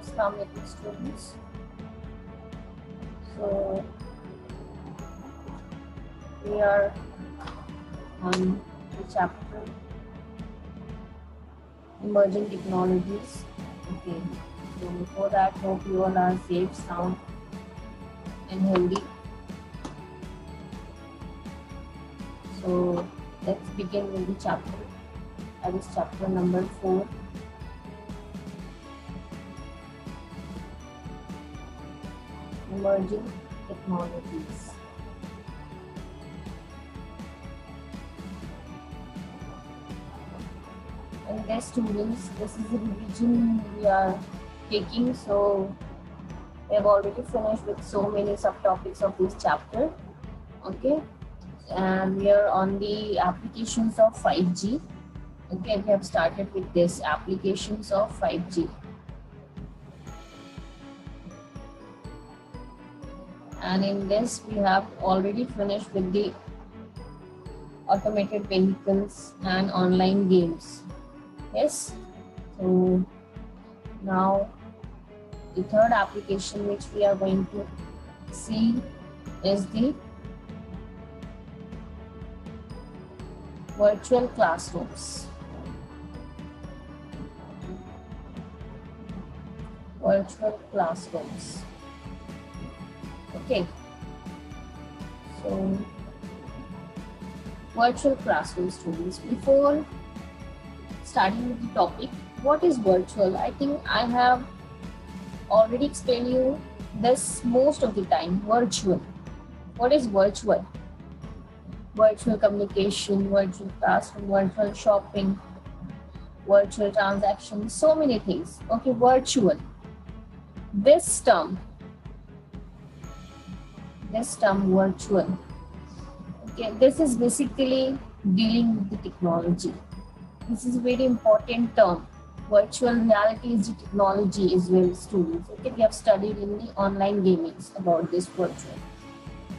Assalamu alaikum students. So we are on the chapter Emerging Technologies. Okay. So before that, hope you all are safe, sound and healthy. So let's begin with the chapter. That is chapter number 4. Emerging Technologies. And yes, students, this is the revision we are taking. So we have already finished with so many subtopics of this chapter. Okay, and we are on the applications of 5G. Okay, we have started with this applications of 5G. And in this, we have already finished with the automated vehicles and online games. Yes. So now the third application which we are going to see is the virtual classrooms. Virtual classrooms. Okay, so virtual classroom students. Before starting with the topic, what is virtual? I think I have already explained you this most of the time. Virtual. What is virtual? Virtual communication, virtual classroom, virtual shopping, virtual transactions, so many things. Okay, virtual. This term virtual, okay, this is basically dealing with the technology. This is a very important term. Virtual reality is the technology as well, students. Okay, we have studied in the online gamings about this virtual.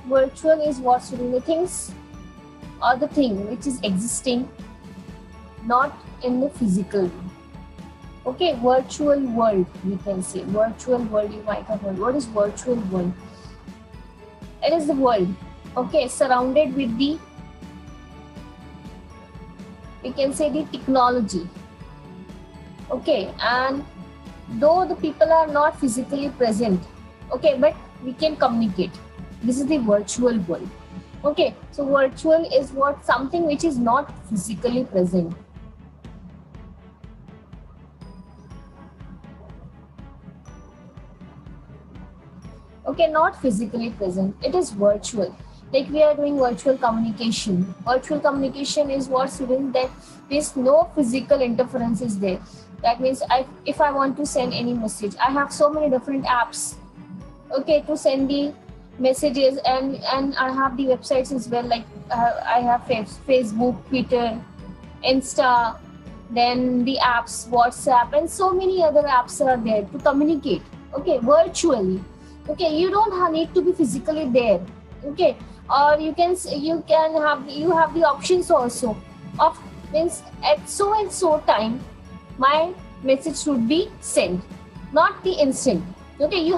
Virtual is what, students? The things or the thing which is existing not in the physical world. Okay, virtual world, we can say. Virtual world, you might have heard. What is virtual world? It is the world, okay, surrounded with the, we can say, the technology. Okay, and though the people are not physically present, okay, but we can communicate. This is the virtual world. Okay, so virtual is what? Something which is not physically present. Okay, not physically present. It is virtual. Like we are doing virtual communication. Virtual communication is what, students? That there's no physical interference is there. That means if I want to send any message, I have so many different apps, okay, to send the messages, and I have the websites as well. Like I have Facebook, Twitter, Insta, then the apps, WhatsApp, and so many other apps are there to communicate. Okay, virtually. Okay, you don't need to be physically there. Okay, or you have the options also of, means at so and so time my message should be sent, not the instant. Okay, you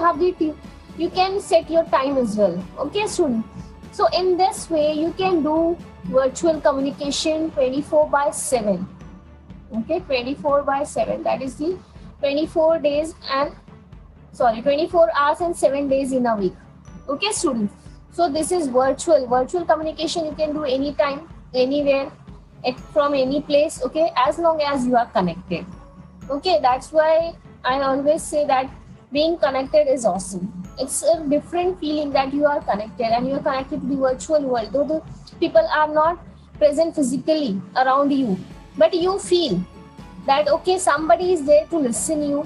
can set your time as well. Okay, student. So in this way you can do virtual communication 24/7. Okay, 24/7. That is the 24 hours and 7 days in a week. Okay, students. So this is virtual. Virtual communication you can do anytime, anywhere, from any place. Okay, as long as you are connected. Okay, that's why I always say that being connected is awesome. It's a different feeling that you are connected, and you are connected to the virtual world. Though the people are not present physically around you, but you feel that, okay, somebody is there to listen you,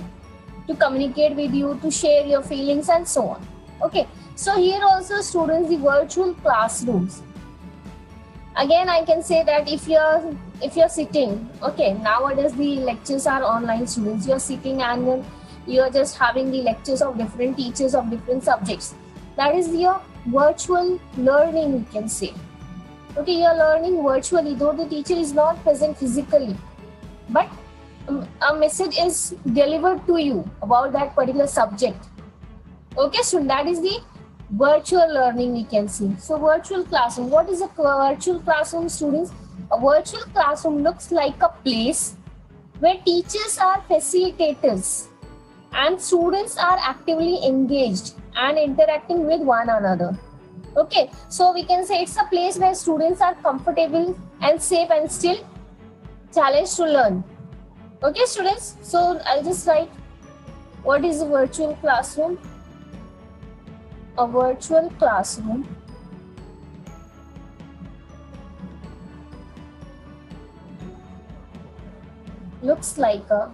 to communicate with you, to share your feelings and so on. Okay, so here also, students, the virtual classrooms. Again, I can say that if you're sitting, okay, nowadays the lectures are online, students. You're sitting and you're just having the lectures of different teachers of different subjects. That is your virtual learning, you can say. Okay, you're learning virtually, though the teacher is not present physically, but a message is delivered to you about that particular subject. Okay, so that is the virtual learning we can see. So virtual classroom, what is a virtual classroom, students? A virtual classroom looks like a place where teachers are facilitators and students are actively engaged and interacting with one another. Okay, so we can say it's a place where students are comfortable and safe and still challenged to learn. Okay, students, so I'll just write what is a virtual classroom. A virtual classroom looks like a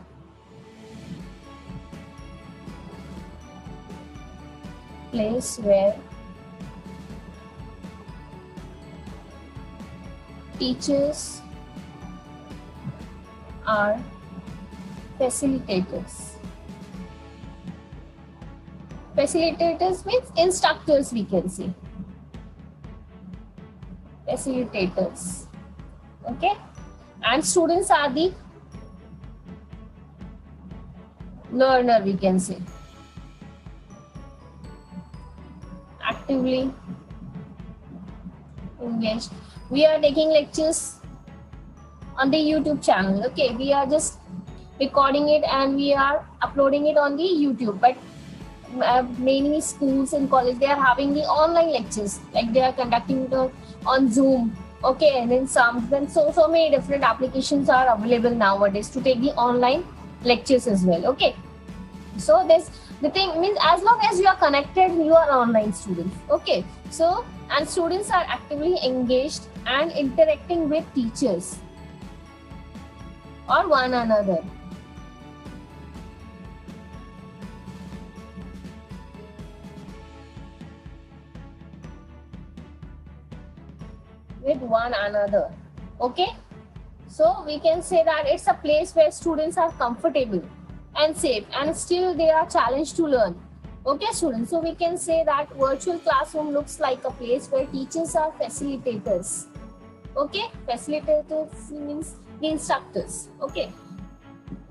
place where teachers are facilitators. Facilitators means instructors, we can say. Facilitators. Okay? And students are the learner, we can say. Actively engaged. We are taking lectures on the YouTube channel. Okay, we are just recording it and we are uploading it on the YouTube. But many schools and colleges, they are having the online lectures, like they are conducting it on Zoom. Okay, and then so many different applications are available nowadays to take the online lectures as well. Okay, so the thing means as long as you are connected, you are online students. Okay, so and students are actively engaged and interacting with teachers or one another. With one another. Okay, so we can say that it's a place where students are comfortable and safe and still they are challenged to learn. Okay, students, so we can say that virtual classroom looks like a place where teachers are facilitators. Okay, facilitators means the instructors. Okay,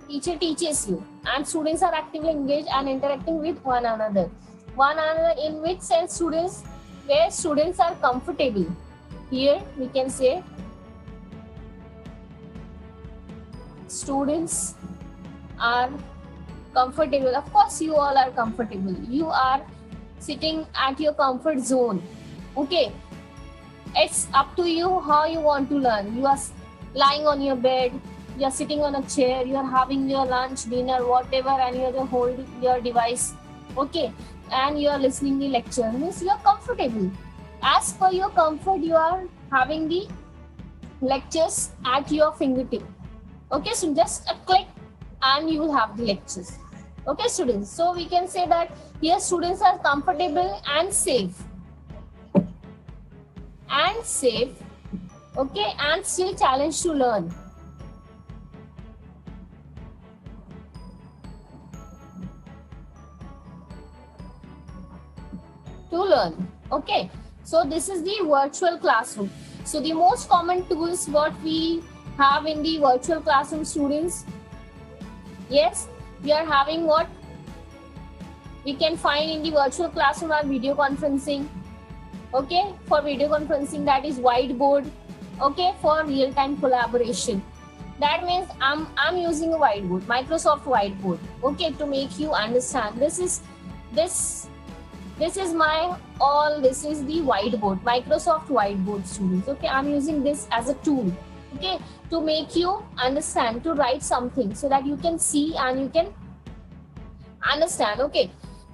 teacher teaches you and students are actively engaged and interacting with one another. One another in which sense? Students, where students are comfortable. Here we can say students are comfortable. Of course, you all are comfortable. You are sitting at your comfort zone. Okay, it's up to you how you want to learn. You are lying on your bed, you are sitting on a chair, you are having your lunch, dinner, whatever, and you are just holding your device. Okay, and you are listening the lecture. Means you are comfortable. As per your comfort, you are having the lectures at your fingertip. Okay, so just a click and you will have the lectures. Okay, students, so we can say that here students are comfortable and safe. Okay, and still challenged to learn. Okay, so this is the virtual classroom. So the most common tools what we have in the virtual classroom, students. Yes, we are having what we can find in the virtual classroom are video conferencing. Okay, for video conferencing, that is whiteboard. Okay, for real-time collaboration. That means I'm using a whiteboard, Microsoft whiteboard. Okay, to make you understand. This is the whiteboard, Microsoft whiteboard, students. Okay, I'm using this as a tool. Okay, to make you understand, to write something so that you can see and you can understand. Okay,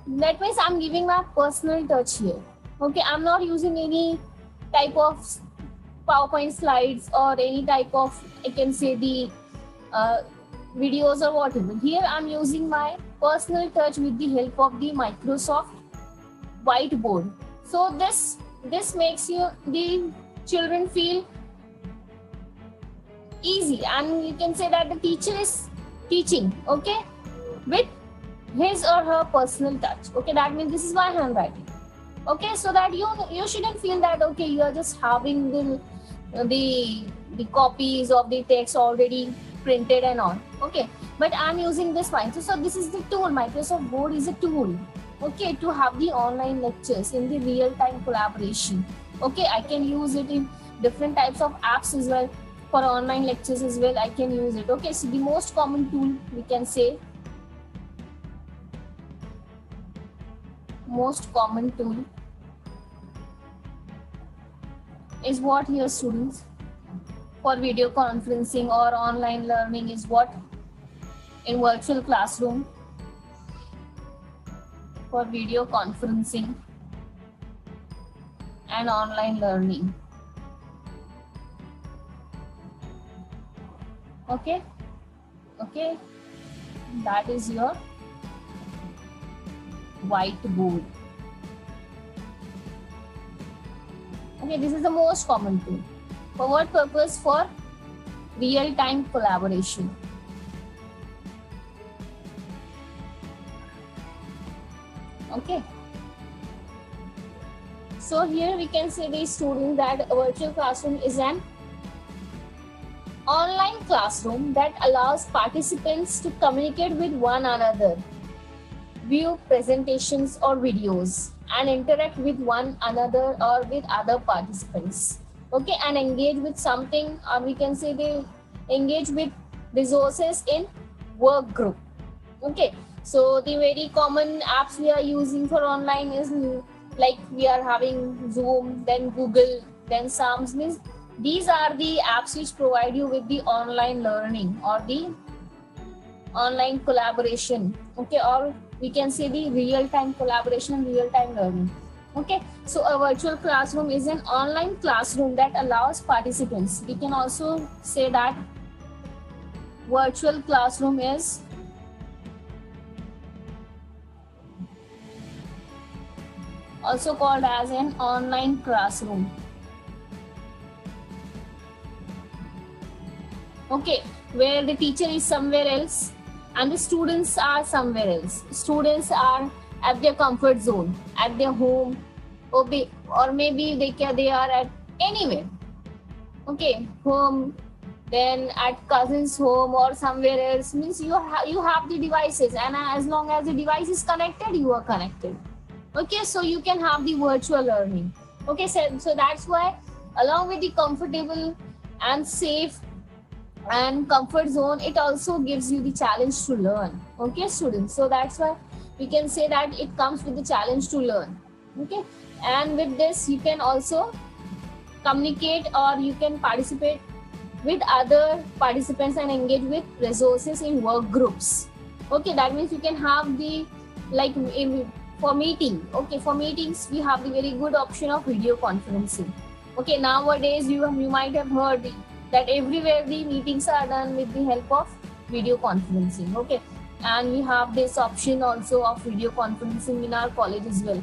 that means I'm giving my personal touch here. Okay, I'm not using any type of PowerPoint slides or any type of, I can say, the videos or whatever. Here I'm using my personal touch with the help of the Microsoft whiteboard. So this makes the children feel easy, and you can say that the teacher is teaching, okay, with his or her personal touch. Okay, that means this is my handwriting. Okay, so that you shouldn't feel that okay, you are just having the copies of the text already printed and all. Okay, but I'm using this one. So this is the tool. Microsoft Board is a tool, okay, to have the online lectures in the real-time collaboration. Okay, I can use it in different types of apps as well. For online lectures as well, I can use it. Okay, so the most common tool, we can say, most common tool is what here, students? For video conferencing or online learning is what? In virtual classroom, for video conferencing and online learning. Okay, okay, that is your whiteboard. Okay, this is the most common tool. For what purpose? For real-time collaboration. Okay. So here we can say, the students, that a virtual classroom is an online classroom that allows participants to communicate with one another, view presentations or videos, and interact with one another or with other participants. Okay, and engage with something, or we can say they engage with resources in work group. Okay, so the very common apps we are using for online is like we are having Zoom, then Google, then Sams. Means these are the apps which provide you with the online learning or the online collaboration. Okay, or we can say the real-time collaboration and real-time learning. Okay, so a virtual classroom is an online classroom that allows participants. We can also say that virtual classroom is also called as an online classroom. Okay, where the teacher is somewhere else and the students are somewhere else. Students are at their comfort zone, at their home, or maybe they are at anywhere. Okay, home, then at cousin's home or somewhere else. Means you have the devices, and as long as the device is connected, you are connected. Okay, so you can have the virtual learning. Okay, so that's why, along with the comfortable and safe and comfort zone, it also gives you the challenge to learn. Okay, students, so that's why we can say that it comes with the challenge to learn. Okay, and with this you can also communicate, or you can participate with other participants and engage with resources in work groups. Okay, that means you can have the, like, for meeting. Okay, for meetings we have the very good option of video conferencing. Okay, nowadays you might have heard that everywhere the meetings are done with the help of video conferencing. Okay, and we have this option also of video conferencing in our college as well.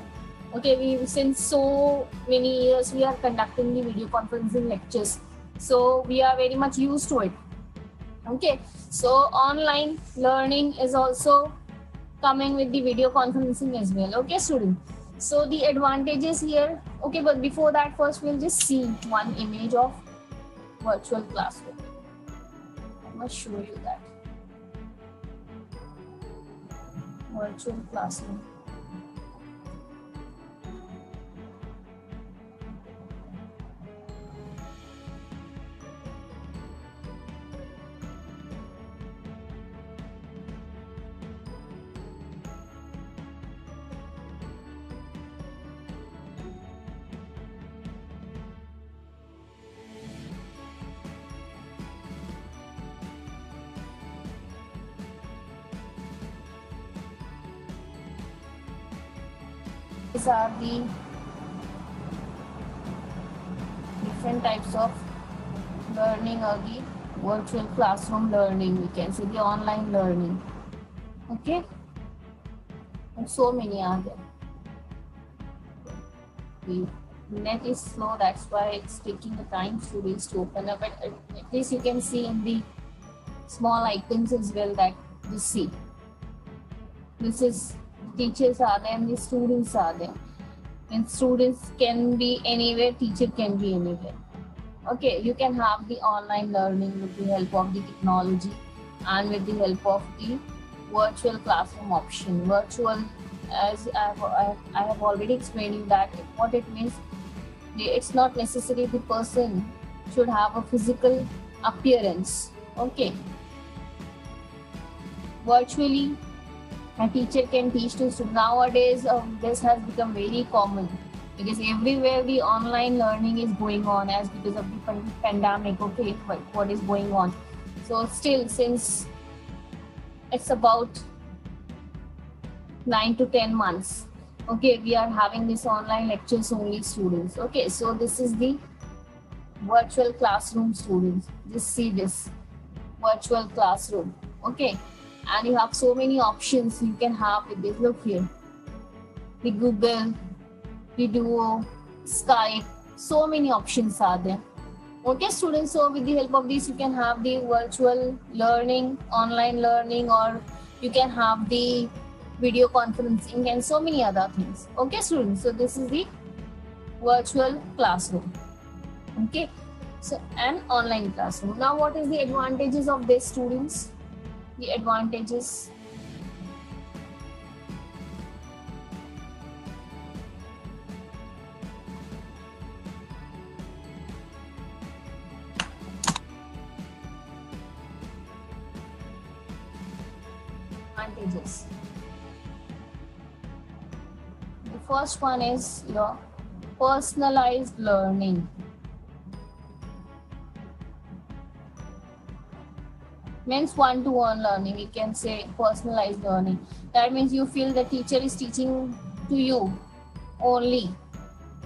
Okay, we, since so many years we are conducting the video conferencing lectures, so we are very much used to it. Okay, so online learning is also coming with the video conferencing as well. Okay, students, so the advantages here. Okay, but before that, first we'll just see one image of virtual classroom. I must show you that virtual classroom. These are the different types of learning, or the virtual classroom learning, we can say the online learning. Okay, and so many are there. The net is slow, that's why it's taking the time students to open up, but at least you can see in the small icons as well that you see. This is teachers are there and the students are there, and students can be anywhere, teacher can be anywhere. Okay, you can have the online learning with the help of the technology and with the help of the virtual classroom option. Virtual, as I have already explained you that what it means, it's not necessary the person should have a physical appearance. Okay, virtually a teacher can teach to students. Nowadays, this has become very common because everywhere the online learning is going on as because of the pandemic. Okay, what is going on? So still, since it's about 9 to 10 months, okay, we are having this online lectures only, students. Okay, so this is the virtual classroom, students. Just see this virtual classroom. Okay, and you have so many options you can have with this. Look here, the Google, the Duo, Skype, so many options are there. Okay, students, so with the help of this you can have the virtual learning, online learning, or you can have the video conferencing and so many other things. Okay, students, so this is the virtual classroom. Okay, so an online classroom. Now what is the advantages of this, students? The advantages. Advantages. The first one is your personalized learning. Means one-to-one learning, we can say personalized learning. That means you feel the teacher is teaching to you only.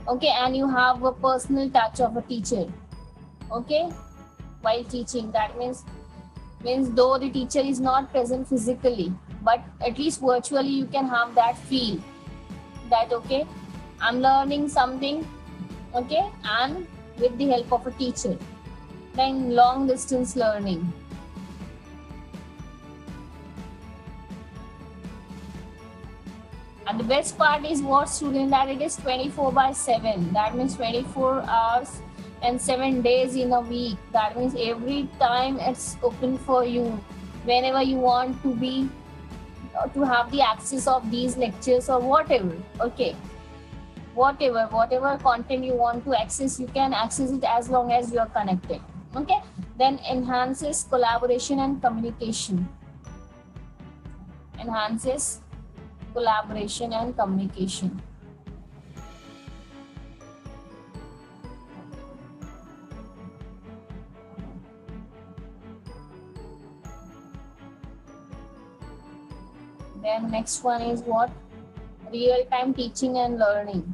Okay, and you have a personal touch of a teacher. Okay, while teaching, that means though the teacher is not present physically, but at least virtually you can have that feel that okay, I'm learning something, okay, and with the help of a teacher. Then long distance learning. And the best part is what, student, that it is 24/7. That means 24 hours and 7 days in a week. That means every time it's open for you whenever you want to be to have the access of these lectures or whatever. Okay, whatever content you want to access, you can access it as long as you are connected. Okay, then enhances collaboration and communication. Enhances collaboration and communication. Then next one is what? Real-time teaching and learning.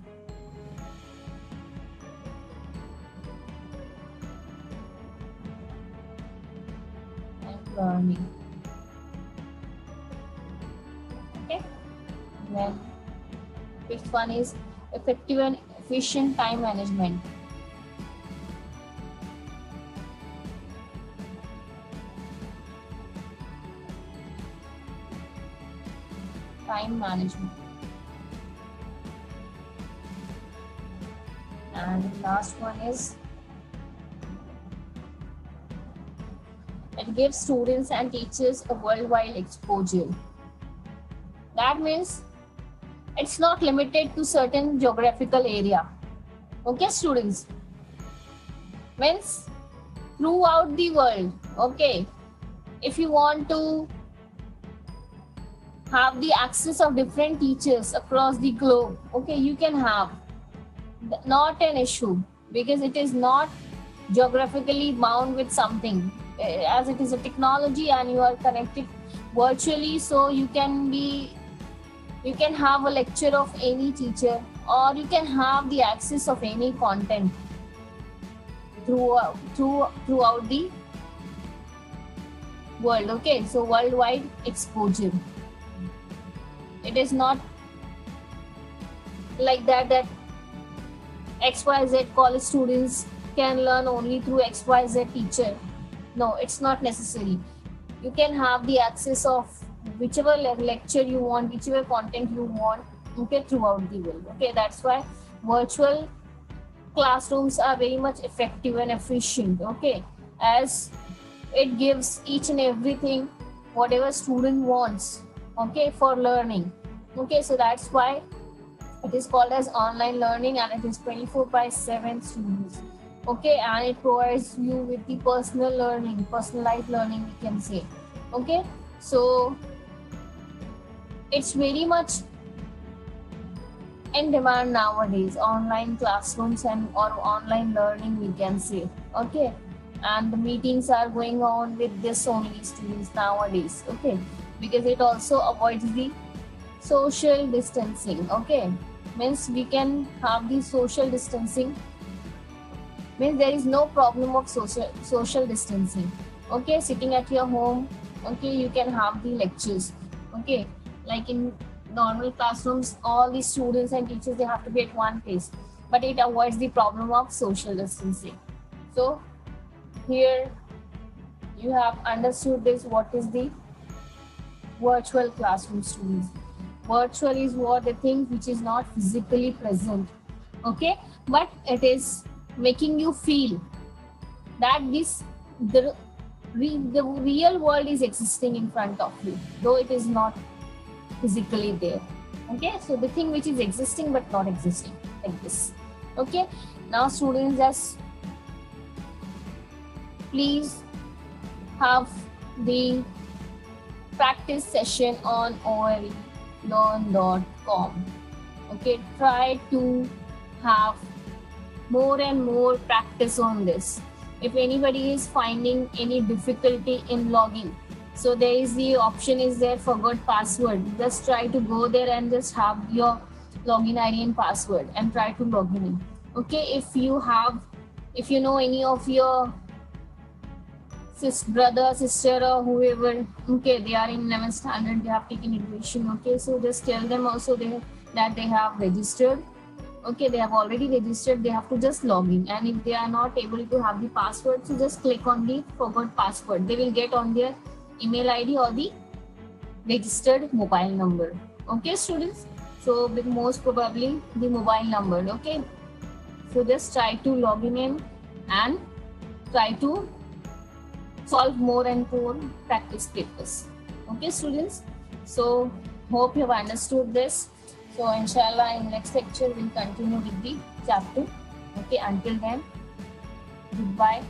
Okay. Then fifth one is effective and efficient time management. Time management. And the last one is it gives students and teachers a worldwide exposure. That means it's not limited to certain geographical area. Okay, students? Means throughout the world. Okay, if you want to have the access of different teachers across the globe, okay, you can have. Not an issue, because it is not geographically bound with something, as it is a technology and you are connected virtually, so you can have a lecture of any teacher, or you can have the access of any content throughout the world. Okay, so worldwide exposure. It is not like that XYZ college students can learn only through XYZ teacher. No, it's not necessary. You can have the access of whichever lecture you want, whichever content you want, okay, throughout the world. Okay, that's why virtual classrooms are very much effective and efficient, okay, as it gives each and everything whatever student wants, okay, for learning. Okay, so that's why it is called as online learning, and it is 24/7 students. Okay, and it provides you with the personal learning, personalized learning, we can say. Okay, so it's very much in demand nowadays, online classrooms and or online learning, we can say. Okay, and the meetings are going on with this only students nowadays. Okay, because it also avoids the social distancing. Okay, means we can have the social distancing, means there is no problem of social distancing. Okay, sitting at your home, okay, you can have the lectures. Okay, like in normal classrooms, all the students and teachers, they have to be at one place, but it avoids the problem of social distancing. So here you have understood this, what is the virtual classroom, students. Virtual is what the thing which is not physically present, okay, but it is making you feel that the real world is existing in front of you, though it is not physically there. Okay, so the thing which is existing but not existing, like this. Okay, now students, just please have the practice session on OLLearn.com. Okay, try to have more and more practice on this. If anybody is finding any difficulty in logging, so there is the option is there, forgot password. Just try to go there and just have your login ID and password and try to log in. Okay, if you know any of your brother, sister, or whoever, okay, they are in 11th standard, they have taken admission. Okay, so just tell them also that they have registered. Okay, they have already registered, they have to just log in, and if they are not able to have the password, so just click on the forgot password. They will get on their email ID or the registered mobile number. Okay, students, so with most probably the mobile number. Okay, so just try to log in and try to solve more and more practice papers. Okay, students, so hope you have understood this. So inshallah, in next lecture we'll continue with the chapter. Okay, until then, goodbye,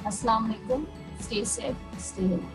assalamu alaikum, stay safe, stay healthy.